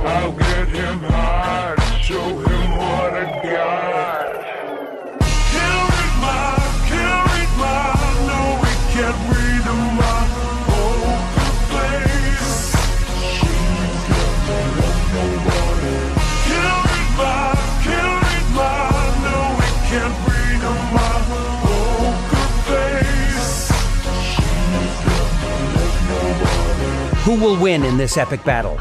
I'll get him hard, show him what I got. Can't read my, no, we can't read my poker face. She's got me like nobody. Can't read my, no, we can't read my poker face. She's got me like nobody. Who will win in this epic battle?